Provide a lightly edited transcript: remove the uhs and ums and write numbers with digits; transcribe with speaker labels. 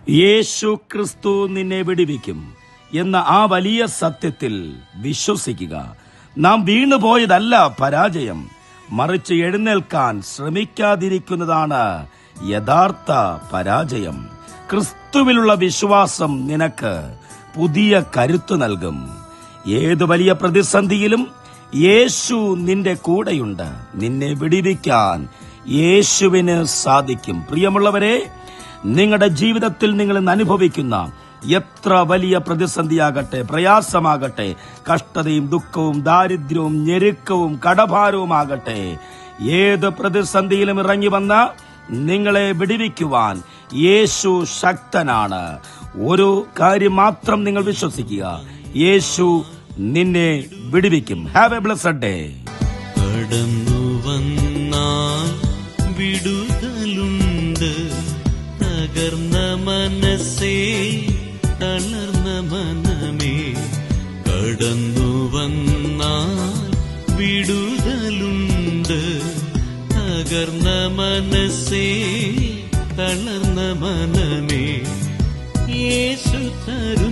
Speaker 1: യേശു ക്രിസ്തു നിന്നെ വിടുവിക്കും എന്ന ആ വലിയ സത്യത്തിൽ വിശ്വസിക്കുക. നാം വീണുപോയതല്ല പരാജയം, മറിച്ച് എഴുന്നേൽക്കാൻ ശ്രമിക്കാതിരിക്കുന്നതാണ് യഥാർത്ഥ പരാജയം. ക്രിസ്തുവിലുള്ള വിശ്വാസം നിനക്ക് പുതിയ കരുത്ത് നൽകും. ഏത് വലിയ പ്രതിസന്ധിയിലും യേശു നിന്റെ കൂടെയുണ്ട്. നിന്നെ വിടുവിക്കാൻ യേശുവിന് സാധിക്കും. പ്രിയമുള്ളവരെ, നിങ്ങളുടെ ജീവിതത്തിൽ നിങ്ങൾ ഇന്ന് അനുഭവിക്കുന്ന എത്ര വലിയ പ്രതിസന്ധിയാകട്ടെ, പ്രയാസമാകട്ടെ, കഷ്ടതയും ദുഃഖവും ദാരിദ്ര്യവും ഞെരുക്കവും കടഭാരവുമാകട്ടെ, ഏത് പ്രതിസന്ധിയിലും ഇറങ്ങി വന്ന നിങ്ങളെ വിടുവിക്കുവാൻ യേശു ശക്തനാണ്. ഒരു കാര്യം മാത്രം നിങ്ങൾ വിശ്വസിക്കുക, യേശു നിന്നെ വിടുവിക്കും. Have A blessed day.
Speaker 2: കടന്നു വന്നാൽ വിടുതലുണ്ട്, തകർന്ന മനസ്സേ, തളർന്ന മനമേ. കടന്നു വന്നാൽ വിടുതലുണ്ട്, തകർന്ന മനസ്സേ, തളർന്ന മനമേ. യേശു തരും